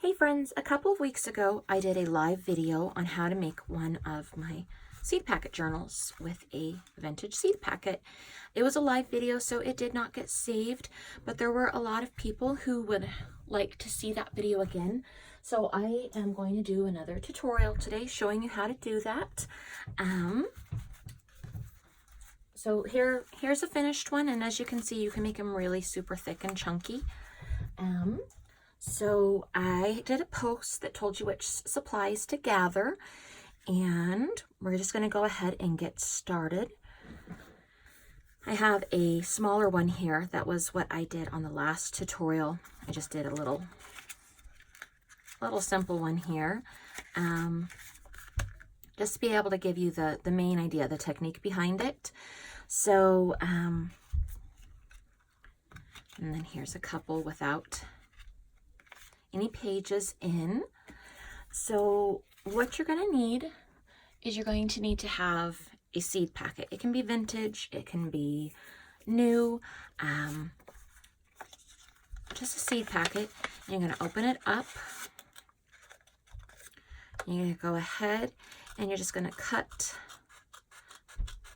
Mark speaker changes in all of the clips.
Speaker 1: Hey friends, a couple of weeks ago I did a live video on how to make one of my seed packet journals with a vintage seed packet. It was a live video, so it did not get saved, but there were a lot of people who would like to see that video again. So I am going to do another tutorial today showing you how to do that. So here's a finished one, and as you can see, you can make them really super thick and chunky. So I did a post that told you which supplies to gather, and we're just going to go ahead and get started. I have a smaller one here. That was what I did on the last tutorial. I just did a little simple one here, just to be able to give you the main idea, the technique behind it. So, and then here's a couple without any pages in. So what you're going to need is you're going to need to have a seed packet. It can be vintage, it can be new, just a seed packet. You're going to open it up. You're going to go ahead and you're just going to cut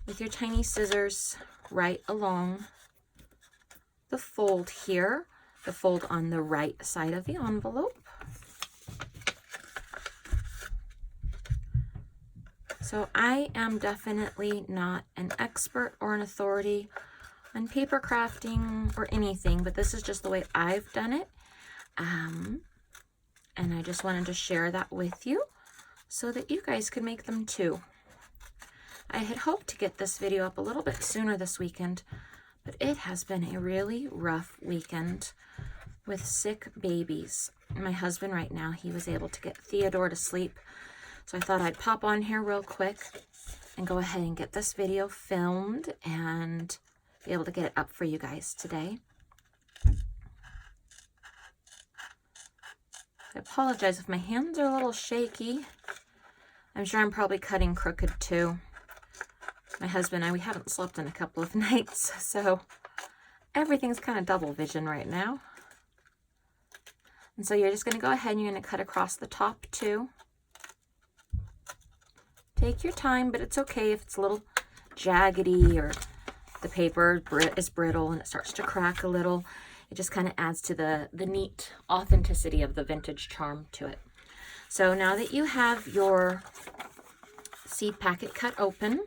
Speaker 1: with your tiny scissors right along the fold here, the fold on the right side of the envelope. So I am definitely not an expert or an authority on paper crafting or anything, but this is just the way I've done it. And I just wanted to share that with you so that you guys could make them too. I had hoped to get this video up a little bit sooner this weekend, but it has been a really rough weekend with sick babies. My husband right now, he was able to get Theodore to sleep. So I thought I'd pop on here real quick and go ahead and get this video filmed and be able to get it up for you guys today. I apologize if my hands are a little shaky. I'm sure I'm probably cutting crooked too. My husband and I, we haven't slept in a couple of nights, so everything's kind of double vision right now. And so you're just going to go ahead and you're going to cut across the top too. Take your time, but it's okay if it's a little jaggedy or the paper is brittle and it starts to crack a little. It just kind of adds to the neat authenticity of the vintage charm to it. So now that you have your seed packet cut open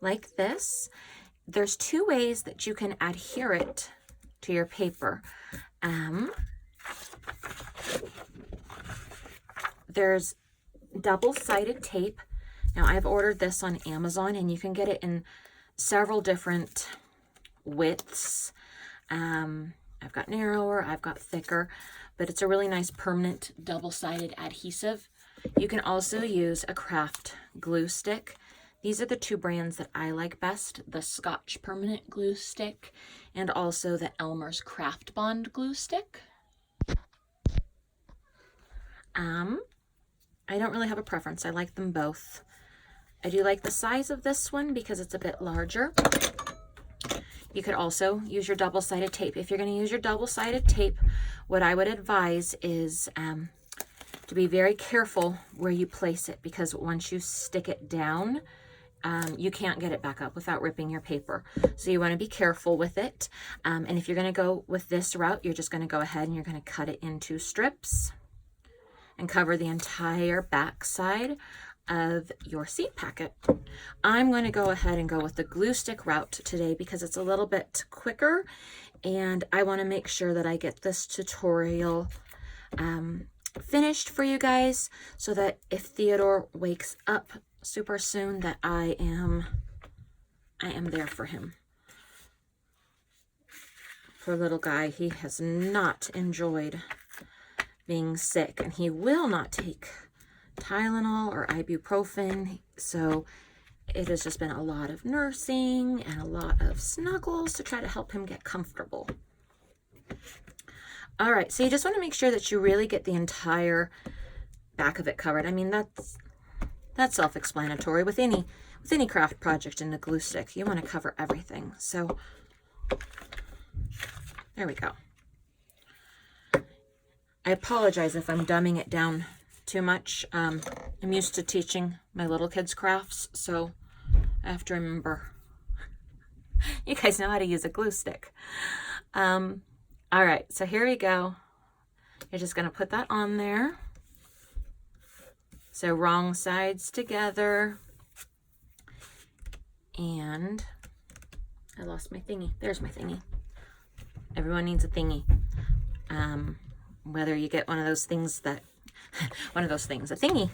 Speaker 1: like this, there's two ways that you can adhere it to your paper. There's double-sided tape. Now I've ordered this on Amazon and you can get it in several different widths. I've got narrower, I've got thicker, but it's a really nice permanent double-sided adhesive. You can also use a craft glue stick. These are the two brands that I like best, the Scotch Permanent Glue Stick and also the Elmer's Craft Bond Glue Stick. I don't really have a preference. I like them both. I do like the size of this one because it's a bit larger. You could also use your double-sided tape. If you're going to use your double-sided tape, what I would advise is to be very careful where you place it, because once you stick it down, you can't get it back up without ripping your paper. So you want to be careful with it. And if you're going to go with this route, you're just going to go ahead and you're going to cut it into strips and cover the entire back side of your seed packet. I'm going to go ahead and go with the glue stick route today because it's a little bit quicker, and I want to make sure that I get this tutorial finished for you guys so that if Theodore wakes up super soon, that I am there for him. Poor little guy, he has not enjoyed being sick, and he will not take Tylenol or ibuprofen, so it has just been a lot of nursing and a lot of snuggles to try to help him get comfortable. All right, so you just want to make sure that you really get the entire back of it covered. I mean, that's self-explanatory with any craft project in a glue stick. You want to cover everything. So there we go. I apologize if I'm dumbing it down too much. I'm used to teaching my little kids crafts, so I have to remember. You guys know how to use a glue stick. All right, so here we go. You're just going to put that on there. So wrong sides together. And I lost my thingy. There's my thingy. Everyone needs a thingy. Whether you get one of those things that, a thingy.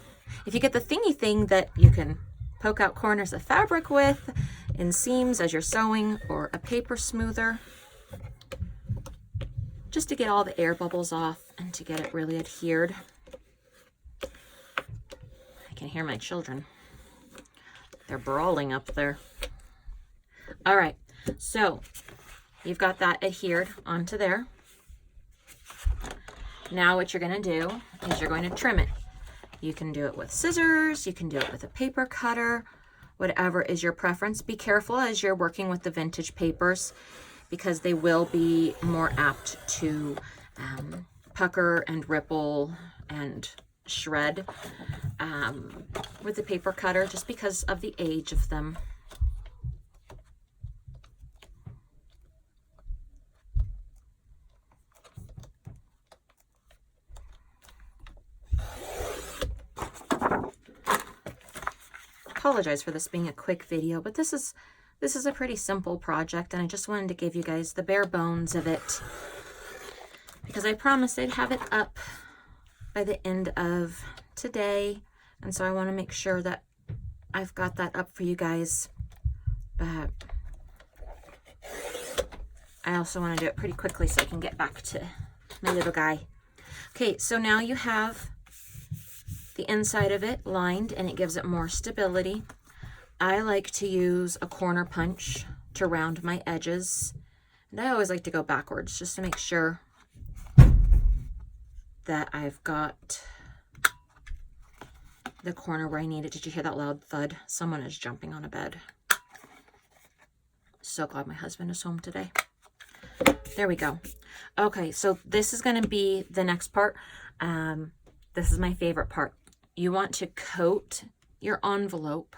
Speaker 1: If you get the thingy thing that you can poke out corners of fabric with in seams as you're sewing, or a paper smoother, just to get all the air bubbles off and to get it really adhered. I can hear my children. They're brawling up there. All right, so you've got that adhered onto there. Now what you're going to do is you're going to trim it. You can do it with scissors, you can do it with a paper cutter, whatever is your preference. Be careful as you're working with the vintage papers, because they will be more apt to pucker and ripple and shred with the paper cutter, just because of the age of them. Apologize for this being a quick video, but this is a pretty simple project, and I just wanted to give you guys the bare bones of it, because I promised I'd have it up by the end of today, and so I want to make sure that I've got that up for you guys. But I also want to do it pretty quickly so I can get back to my little guy. Okay, so now you have the inside of it lined, and it gives it more stability. I like to use a corner punch to round my edges, and I always like to go backwards just to make sure that I've got the corner where I need it. Did you hear that loud thud? Someone is jumping on a bed. So glad my husband is home today. There we go. Okay, so this is going to be the next part. This is my favorite part. You want to coat your envelope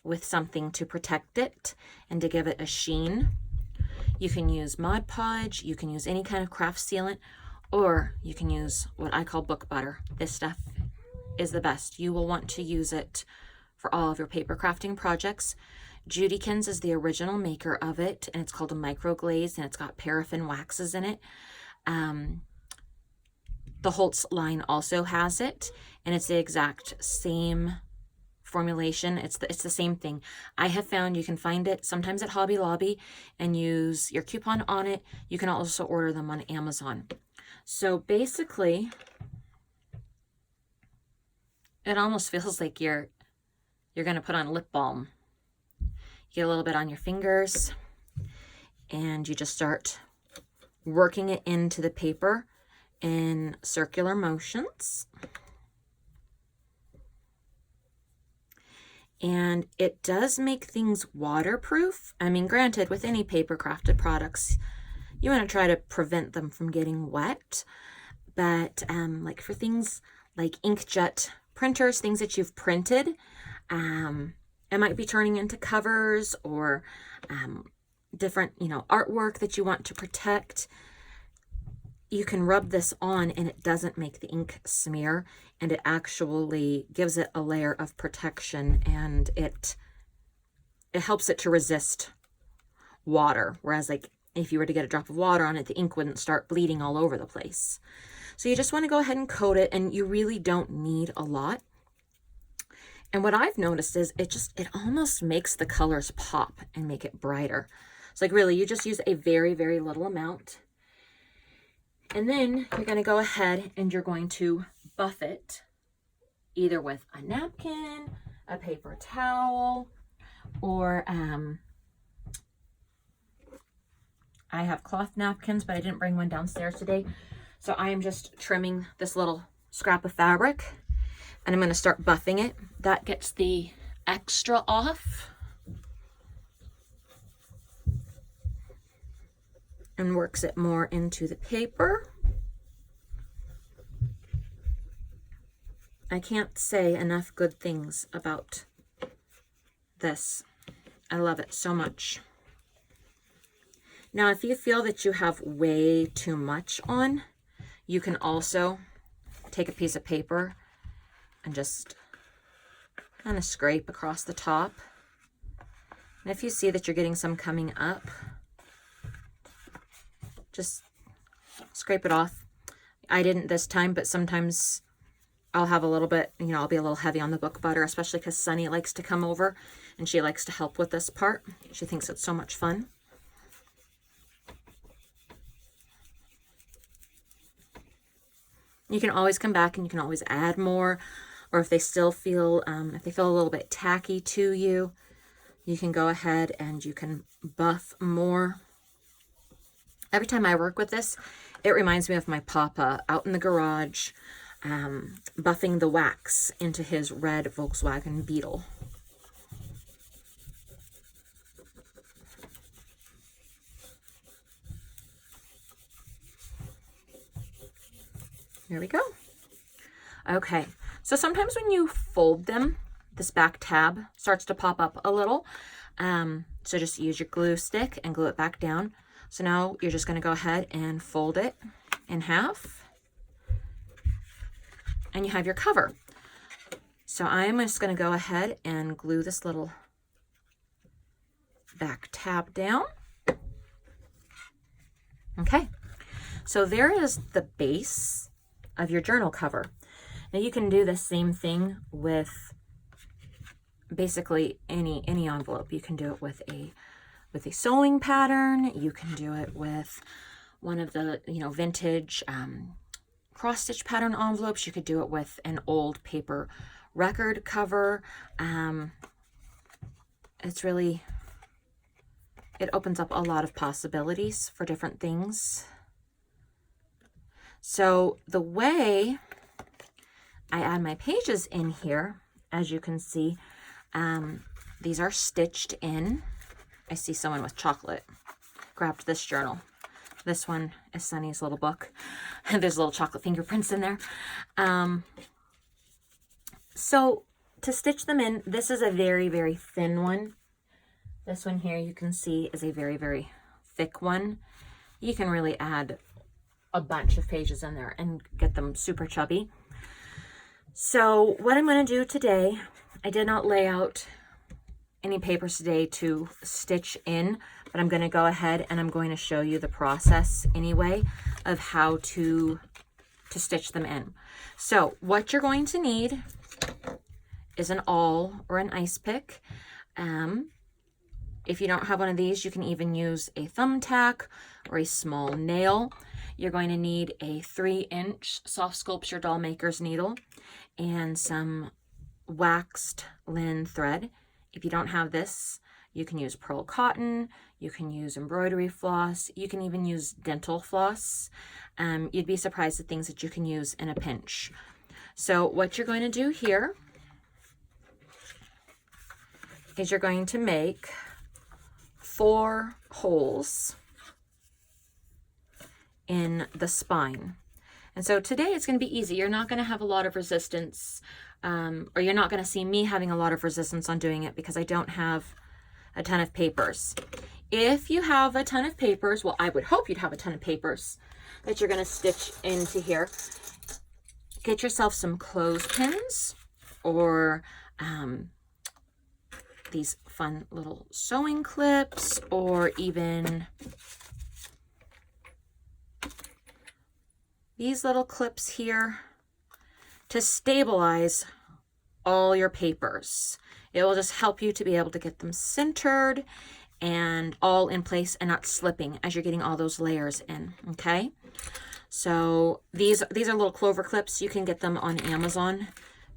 Speaker 1: with something to protect it and to give it a sheen. You can use Mod Podge, you can use any kind of craft sealant, or you can use what I call book butter. This stuff is the best. You will want to use it for all of your paper crafting projects. Judykins is the original maker of it, and it's called a microglaze, and it's got paraffin waxes in it. The Holtz line also has it, and it's the exact same formulation. It's the same thing. I have found you can find it sometimes at Hobby Lobby and use your coupon on it. You can also order them on Amazon. So basically, it almost feels like you're going to put on lip balm. You get a little bit on your fingers, and you just start working it into the paper in circular motions. And it does make things waterproof. I mean, granted, with any paper crafted products, you want to try to prevent them from getting wet. But like for things like inkjet printers, things that you've printed, it might be turning into covers or different, artwork that you want to protect. You can rub this on and it doesn't make the ink smear, and it actually gives it a layer of protection, and it helps it to resist water. Whereas like if you were to get a drop of water on it, the ink wouldn't start bleeding all over the place. So you just want to go ahead and coat it, and you really don't need a lot. And what I've noticed is it almost makes the colors pop and make it brighter. So like really, you just use a very, very little amount. And then you're going to go ahead and you're going to buff it either with a napkin, a paper towel, or I have cloth napkins, but I didn't bring one downstairs today. So I am just trimming this little scrap of fabric, and I'm going to start buffing it. That gets the extra off and works it more into the paper. I can't say enough good things about this. I love it so much. Now, if you feel that you have way too much on, you can also take a piece of paper and just kind of scrape across the top. And if you see that you're getting some coming up, just scrape it off. I didn't this time, but sometimes I'll have a little bit, you know, I'll be a little heavy on the book butter, especially because Sunny likes to come over and she likes to help with this part. She thinks it's so much fun. You can always come back and you can always add more, or if they still feel, if they feel a little bit tacky to you, you can go ahead and you can buff more. Every time I work with this, it reminds me of my papa out in the garage, buffing the wax into his red Volkswagen Beetle. There we go. Okay, so sometimes when you fold them, this back tab starts to pop up a little. So just use your glue stick and glue it back down. So now you're just going to go ahead and fold it in half. And you have your cover. So I'm just going to go ahead and glue this little back tab down. Okay, so there is the base of your journal cover. Now you can do the same thing with basically any envelope. You can do it with a sewing pattern. You can do it with one of the, you know, vintage cross stitch pattern envelopes. You could do it with an old paper record cover. It's really, it opens up a lot of possibilities for different things. So the way I add my pages in here, as you can see, these are stitched in. I see someone with chocolate grabbed this journal. This one is Sunny's little book. There's little chocolate fingerprints in there. So to stitch them in, this is a very, very thin one. This one here you can see is a very, very thick one. You can really add a bunch of pages in there and get them super chubby. So what I'm going to do today, I did not lay out any papers today to stitch in, but I'm going to go ahead and I'm going to show you the process anyway of how to stitch them in. So what you're going to need is an awl or an ice pick. If you don't have one of these, you can even use a thumbtack or a small nail. You're going to need a 3-inch soft sculpture doll maker's needle and some waxed linen thread. If you don't have this, you can use pearl cotton, you can use embroidery floss, you can even use dental floss. You'd be surprised at things that you can use in a pinch. So what you're going to do here is you're going to make 4 holes in the spine. And so today it's going to be easy. You're not going to have a lot of resistance, or you're not going to see me having a lot of resistance on doing it because I don't have a ton of papers. If you have a ton of papers, well, I would hope you'd have a ton of papers that you're going to stitch into here. Get yourself some clothespins or these fun little sewing clips, or even these little clips here to stabilize all your papers. It will just help you to be able to get them centered and all in place and not slipping as you're getting all those layers in, okay? So these are little clover clips. You can get them on Amazon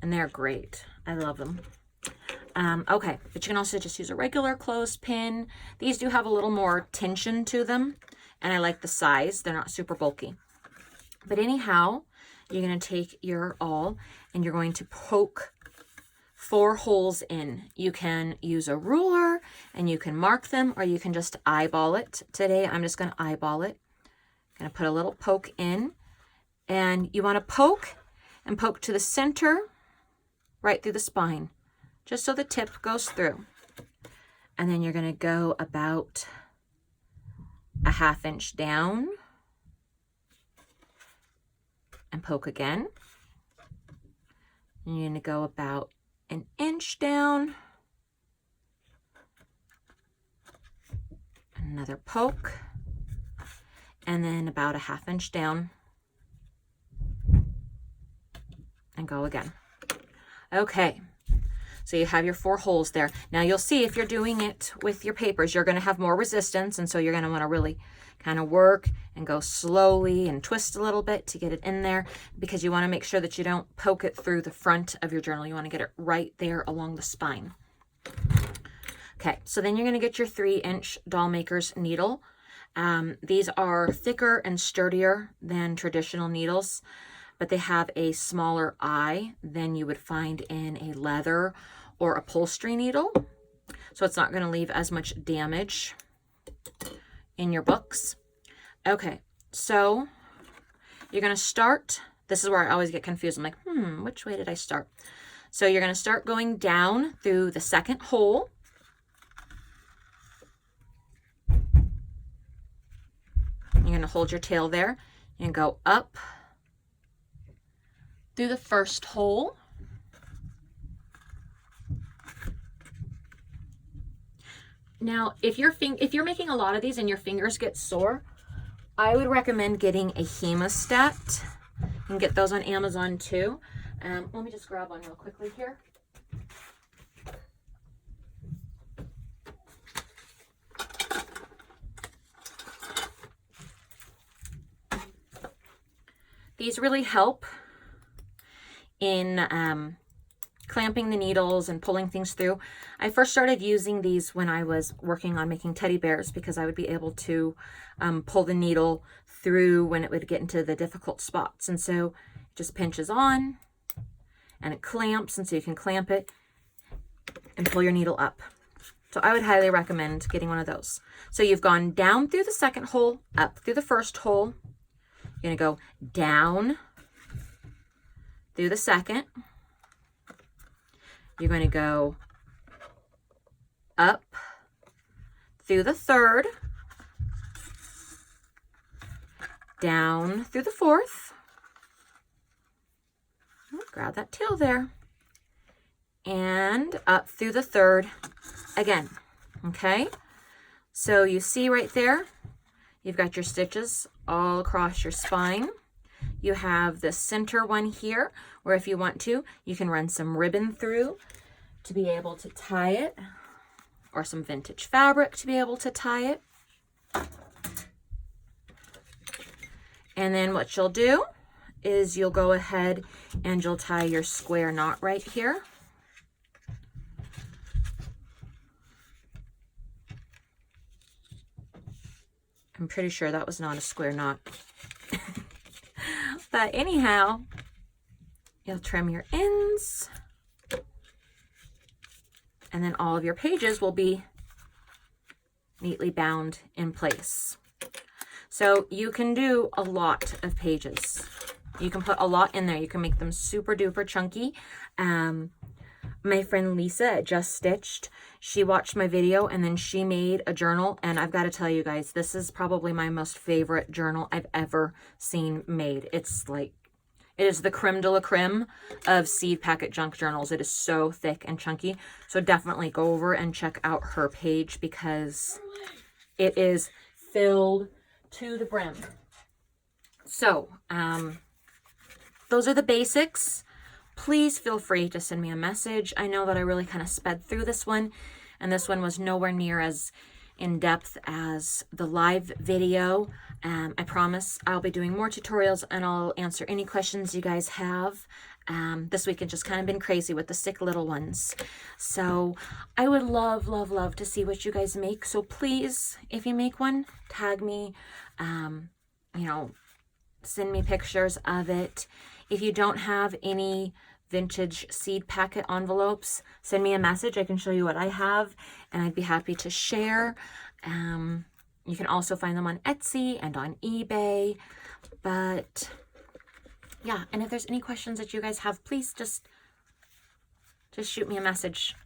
Speaker 1: and they're great. I love them. Okay, but you can also just use a regular clothespin. These do have a little more tension to them, and I like the size. They're not super bulky. But anyhow, you're going to take your awl and you're going to poke 4 holes in. You can use a ruler and you can mark them, or you can just eyeball it. Today, I'm just going to eyeball it. I'm going to put a little poke in, and you want to poke and poke to the center right through the spine, just so the tip goes through. And then you're going to go about a 1/2 inch down and poke again. And you're going to go about 1 inch down, another poke, and then about a 1/2 inch down and go again. Okay, so you have your 4 holes there. Now you'll see if you're doing it with your papers, you're going to have more resistance, and so you're going to want to really kind of work and go slowly and twist a little bit to get it in there, because you want to make sure that you don't poke it through the front of your journal. You want to get it right there along the spine. Okay, so then you're going to get your 3-inch doll maker's needle. These are thicker and sturdier than traditional needles, but they have a smaller eye than you would find in a leather or upholstery needle. So it's not going to leave as much damage in your books. Okay, so you're going to start, this is where I always get confused. I'm like, which way did I start? So you're going to start going down through the 2nd hole. You're going to hold your tail there and go up through the 1st hole. Now, if you're making a lot of these and your fingers get sore, I would recommend getting a hemostat. You can get those on Amazon too. Let me just grab one real quickly here. These really help in clamping the needles and pulling things through. I first started using these when I was working on making teddy bears, because I would be able to pull the needle through when it would get into the difficult spots. And so it just pinches on and it clamps, and so you can clamp it and pull your needle up. So I would highly recommend getting one of those. So you've gone down through the 2nd hole, up through the 1st hole. You're going to go down through the 2nd. You're going to go up through the 3rd, down through the 4th. Grab that tail there. And up through the 3rd again. Okay? So you see right there, you've got your stitches all across your spine. You have the center one here, where if you want to, you can run some ribbon through to be able to tie it, or some vintage fabric to be able to tie it. And then what you'll do is you'll go ahead and you'll tie your square knot right here. I'm pretty sure that was not a square knot. But anyhow, you'll trim your ends, and then all of your pages will be neatly bound in place. So you can do a lot of pages. You can put a lot in there. You can make them super duper chunky. My friend Lisa at Just Stitched, she watched my video and then she made a journal, and I've got to tell you guys, this is probably my most favorite journal I've ever seen made. It's like, it is the creme de la creme of seed packet junk journals. It is so thick and chunky. So definitely go over and check out her page, because it is filled to the brim. So, those are the basics. Please feel free to send me a message. I know that I really kind of sped through this one, and this one was nowhere near as in-depth as the live video. I promise I'll be doing more tutorials, and I'll answer any questions you guys have. This week it's just kind of been crazy with the sick little ones. So I would love, love, love to see what you guys make. So please, if you make one, tag me, you know, send me pictures of it. If you don't have any vintage seed packet envelopes, send me a message. I can show you what I have, and I'd be happy to share. You can also find them on Etsy and on eBay. But yeah, and if there's any questions that you guys have, please just just shoot me a message.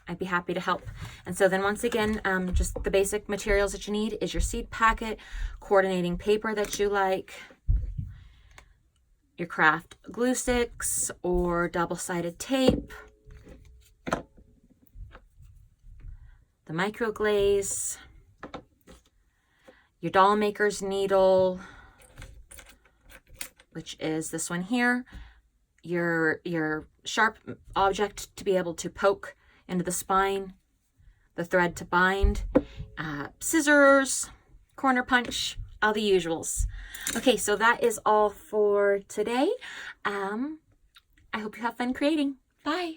Speaker 1: I'd be happy to help. And so then once again, just the basic materials that you need is your seed packet, coordinating paper that you like, your craft glue sticks or double-sided tape, the micro glaze, your doll maker's needle, which is this one here, your sharp object to be able to poke into the spine, the thread to bind, scissors, corner punch, all the usuals. Okay, so that is all for today. I hope you have fun creating. Bye.